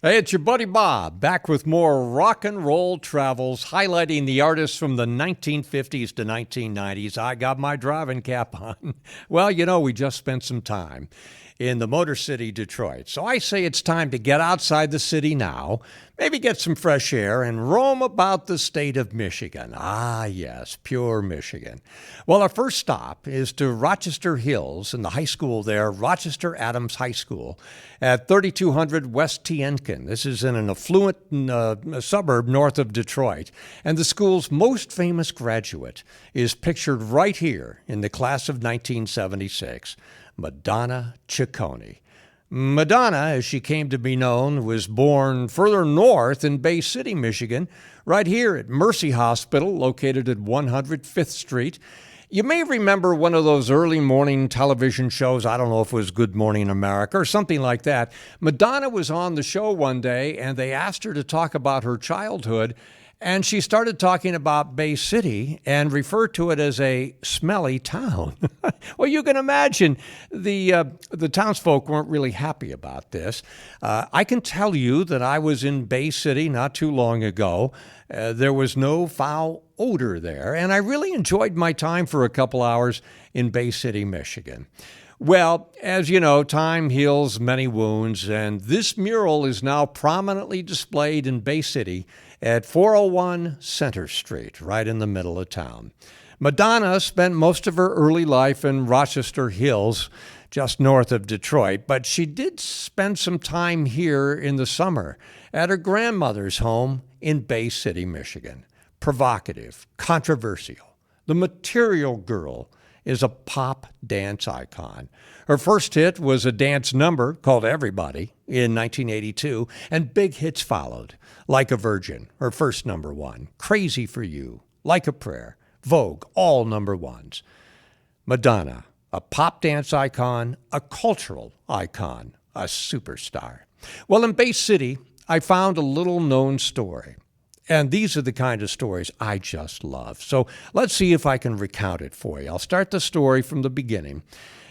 Hey, it's your buddy Bob, back with more rock and roll travels, highlighting the artists from the 1950s to 1990s. I got my driving cap on. Well, we just spent some time in the Motor City, Detroit. So I say it's time to get outside the city now, maybe get some fresh air, and roam about the state of Michigan. Ah, yes, pure Michigan. Well, our first stop is to Rochester Hills and the high school there, Rochester Adams High School, at 3200 West Tienkin. This is in an affluent suburb north of Detroit. And the school's most famous graduate is pictured right here in the class of 1976. Madonna Ciccone. Madonna, as she came to be known, was born further north in Bay City, Michigan, right here at Mercy Hospital, located at 105th Street. You may remember one of those early morning television shows. I don't know if it was Good Morning America or something like that. Madonna was on the show one day, and they asked her to talk about her childhood. And she started talking about Bay City and referred to it as a smelly town. Well, you can imagine the townsfolk weren't really happy about this. I can tell you that I was in Bay City not too long ago. There was no foul odor there, and I really enjoyed my time for a couple hours in Bay City, Michigan. Well, as you know, time heals many wounds, and this mural is now prominently displayed in Bay City at 401 Center Street, right in the middle of town. Madonna spent most of her early life in Rochester Hills, just north of Detroit, but she did spend some time here in the summer at her grandmother's home in Bay City, Michigan. Provocative, controversial, the Material Girl is a pop dance icon. Her first hit was a dance number called Everybody in 1982, and big hits followed. Like a Virgin, her first number one. Crazy for You, Like a Prayer, Vogue, all number ones. Madonna, a pop dance icon, a cultural icon, a superstar. Well, in Bay City, I found a little known story. And these are the kind of stories I just love. So let's see if I can recount it for you. I'll start the story from the beginning.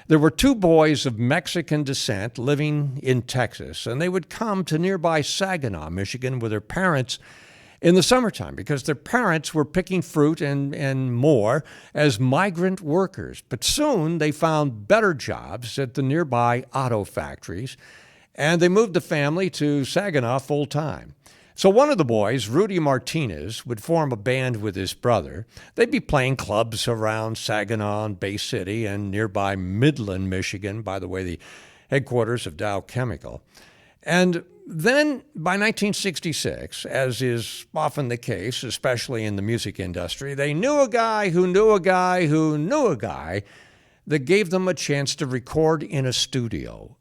There were two boys of Mexican descent living in Texas, and they would come to nearby Saginaw, Michigan, with their parents in the summertime because their parents were picking fruit and more as migrant workers. But soon they found better jobs at the nearby auto factories, and they moved the family to Saginaw full time. So one of the boys, Rudy Martinez, would form a band with his brother. They'd be playing clubs around Saginaw and Bay City and nearby Midland, Michigan, by the way, the headquarters of Dow Chemical. And then by 1966, as is often the case, especially in the music industry, they knew a guy who knew a guy who knew a guy that gave them a chance to record in a studio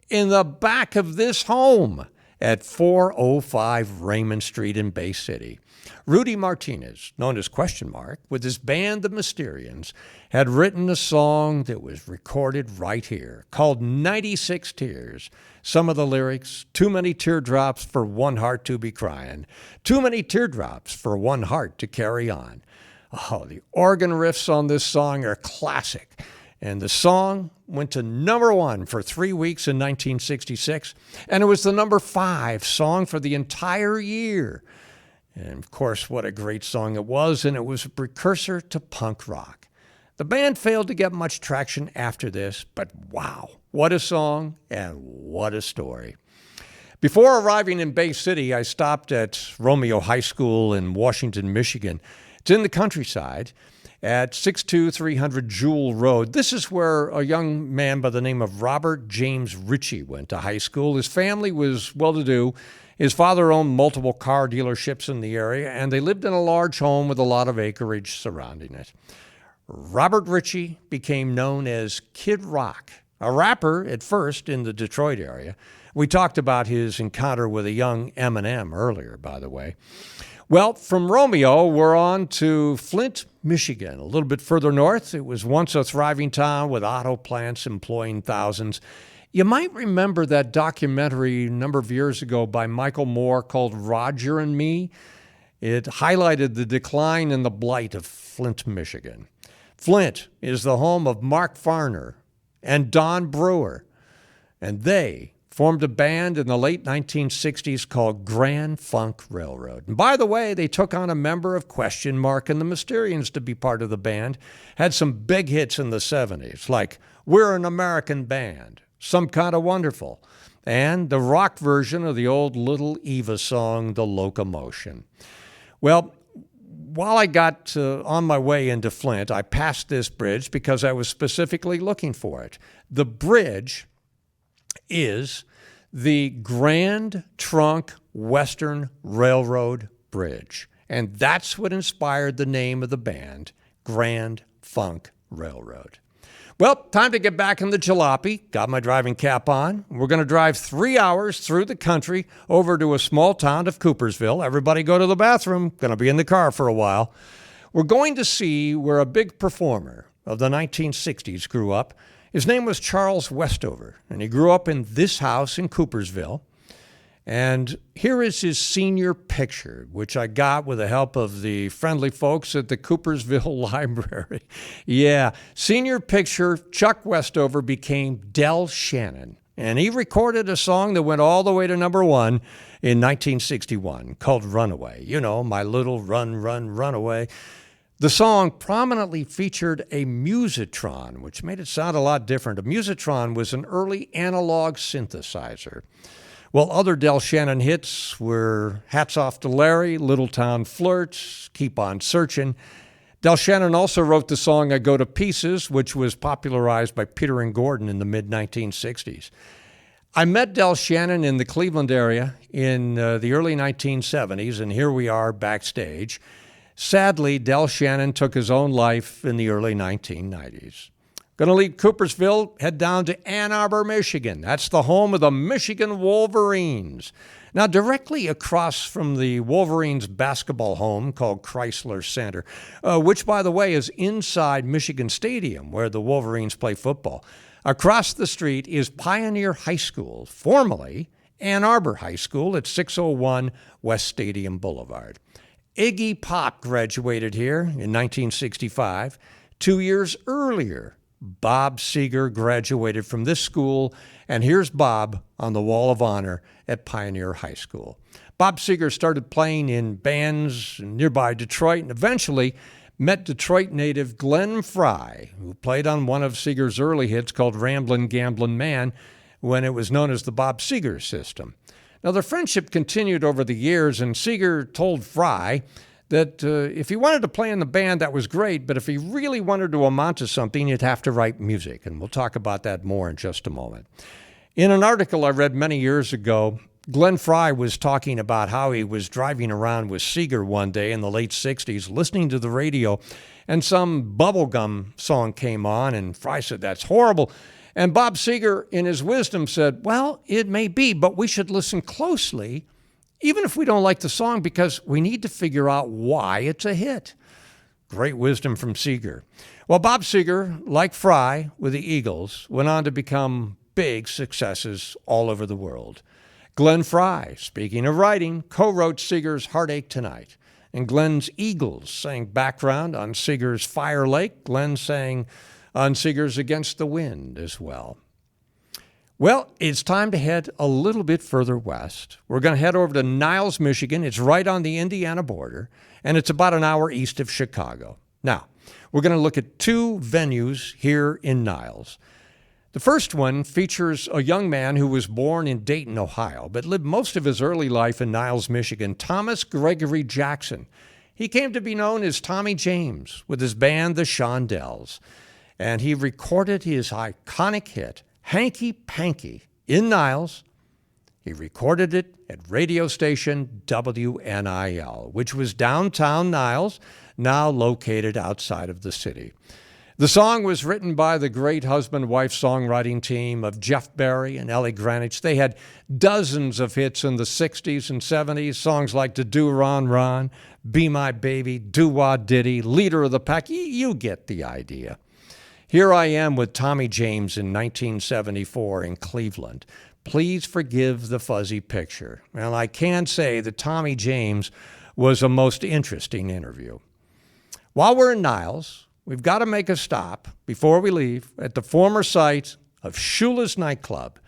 in the back of this home at 405 Raymond Street in Bay City. Rudy Martinez, known as Question Mark, with his band The Mysterians, had written a song that was recorded right here, called 96 Tears. Some of the lyrics, too many teardrops for one heart to be crying, too many teardrops for one heart to carry on. Oh, the organ riffs on this song are classic. And the song went to number one for 3 weeks in 1966, and it was the number 5 song for the entire year. And of course, what a great song it was, and it was a precursor to punk rock. The band failed to get much traction after this, but wow, what a song and what a story. Before arriving in Bay City, I stopped at Romeo High School in Washington, Michigan. It's in the countryside at 62300 Jewel Road. This is where a young man by the name of Robert James Ritchie went to high school. His family was well-to-do. His father owned multiple car dealerships in the area, and they lived in a large home with a lot of acreage surrounding it. Robert Ritchie became known as Kid Rock, a rapper at first in the Detroit area. We talked about his encounter with a young Eminem earlier, by the way. Well, from Romeo, we're on to Flint, Michigan, a little bit further north. It was once a thriving town with auto plants employing thousands. You might remember that documentary a number of years ago by Michael Moore called Roger and Me. It highlighted the decline and the blight of Flint, Michigan. Flint is the home of Mark Farner and Don Brewer, and they formed a band in the late 1960s called Grand Funk Railroad. And by the way, they took on a member of Question Mark and the Mysterians to be part of the band. Had some big hits in the 70s, like We're an American Band, Some Kinda Wonderful, and the rock version of the old Little Eva song, The Locomotion. Well, while I got on my way into Flint, I passed this bridge because I was specifically looking for it. The bridge is the Grand Trunk Western Railroad Bridge. And that's what inspired the name of the band, Grand Funk Railroad. Well, time to get back in the jalopy. Got my driving cap on. We're going to drive 3 hours through the country over to a small town of Coopersville. Everybody go to the bathroom. Going to be in the car for a while. We're going to see where a big performer of the 1960s grew up. His name was Charles Westover, and he grew up in this house in Coopersville. And here is his senior picture, which I got with the help of the friendly folks at the Coopersville Library. Yeah, senior picture, Chuck Westover became Del Shannon. And he recorded a song that went all the way to #1 in 1961 called Runaway. You know, My Little Runaway. The song prominently featured a Musitron, which made it sound a lot different. A Musitron was an early analog synthesizer. Well, other Del Shannon hits were Hats Off to Larry, Little Town Flirts, Keep on Searching. Del Shannon also wrote the song I Go to Pieces, which was popularized by Peter and Gordon in the mid-1960s. I met Del Shannon in the Cleveland area in the early 1970s, and here we are backstage. Sadly, Del Shannon took his own life in the early 1990s. Going to leave Coopersville, head down to Ann Arbor, Michigan. That's the home of the Michigan Wolverines. Now, directly across from the Wolverines basketball home called Chrysler Center, which, by the way, is inside Michigan Stadium, where the Wolverines play football. Across the street is Pioneer High School, formerly Ann Arbor High School at 601 West Stadium Boulevard. Iggy Pop graduated here in 1965. 2 years earlier, Bob Seger graduated from this school, and here's Bob on the Wall of Honor at Pioneer High School. Bob Seger started playing in bands in nearby Detroit and eventually met Detroit native Glenn Frey, who played on one of Seger's early hits called Ramblin' Gamblin' Man when it was known as the Bob Seger System. Now, their friendship continued over the years, and Seger told Frey that if he wanted to play in the band, that was great, but if he really wanted to amount to something, he'd have to write music, and we'll talk about that more in just a moment. In an article I read many years ago, Glenn Frey was talking about how he was driving around with Seger one day in the late 60s, listening to the radio, and some bubblegum song came on, and Frey said, "That's horrible." And Bob Seger, in his wisdom, said, "Well, it may be, but we should listen closely even if we don't like the song, because we need to figure out why it's a hit." Great wisdom from Seger. Well, Bob Seger, like Frey with the Eagles, went on to become big successes all over the world. Glenn Frey, speaking of writing, co-wrote Seger's Heartache Tonight. And Glenn's Eagles sang background on Seger's Fire Lake. Glenn sang on Seger's Against the Wind as well. Well, it's time to head a little bit further west. We're going to head over to Niles, Michigan. It's right on the Indiana border, and it's about an hour east of Chicago. Now, we're going to look at two venues here in Niles. The first one features a young man who was born in Dayton, Ohio, but lived most of his early life in Niles, Michigan, Thomas Gregory Jackson. He came to be known as Tommy James with his band, the Shondells, and he recorded his iconic hit, Hanky Panky, in Niles. He recorded it at radio station WNIL, which was downtown Niles, now located outside of the city. The song was written by the great husband-wife songwriting team of Jeff Barry and Ellie Greenwich. They had dozens of hits in the 60s and 70s, songs like To Do Ron Ron, Be My Baby, Do Wah Diddy, Leader of the Pack. You get the idea. Here I am with Tommy James in 1974 in Cleveland. Please forgive the fuzzy picture. Well, I can say that Tommy James was a most interesting interview. While we're in Niles, we've got to make a stop before we leave at the former site of Shula's nightclub.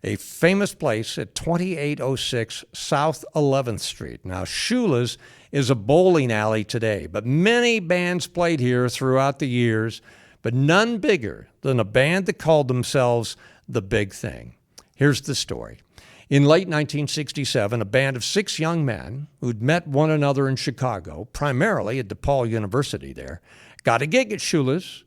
a famous place at 2806 South 11th Street. Now, Shula's is a bowling alley today, but many bands played here throughout the years, but none bigger than a band that called themselves The Big Thing. Here's the story. In late 1967, a band of 6 young men who'd met one another in Chicago, primarily at DePaul University there, got a gig at Shula's,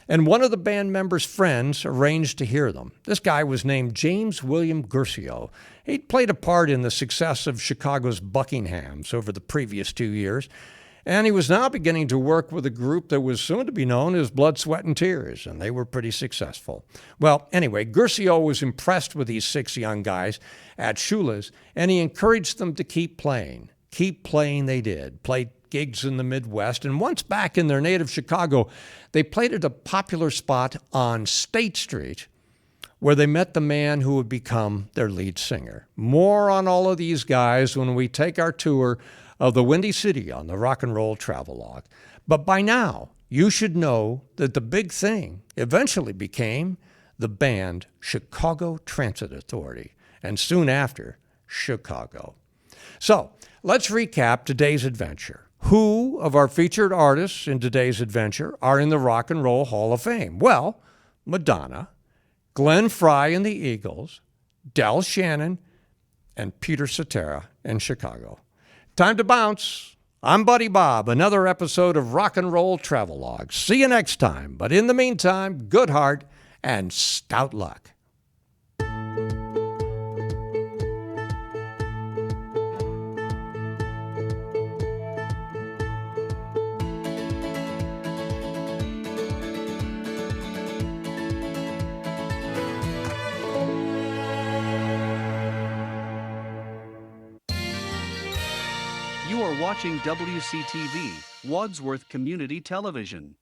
and one of the band members' friends arranged to hear them. This guy was named James William Guercio. He'd played a part in the success of Chicago's Buckinghams over the previous 2 years, and he was now beginning to work with a group that was soon to be known as Blood, Sweat, and Tears, and they were pretty successful. Well, anyway, Guercio was impressed with these 6 young guys at Shula's, and he encouraged them to keep playing. Keep playing they did. Played gigs in the Midwest, and once back in their native Chicago, they played at a popular spot on State Street where they met the man who would become their lead singer. More on all of these guys when we take our tour of the Windy City on the Rock and Roll Travelogue. But by now, you should know that The Big Thing eventually became the band Chicago Transit Authority, and soon after, Chicago. So, let's recap today's adventure. Who of our featured artists in today's adventure are in the Rock and Roll Hall of Fame? Well, Madonna, Glenn Frey and the Eagles, Del Shannon, and Peter Cetera in Chicago. Time to bounce. I'm Buddy Bob, another episode of Rock and Roll Travelogue. See you next time, but in the meantime, good heart and stout luck. You are watching WCTV, Wadsworth Community Television.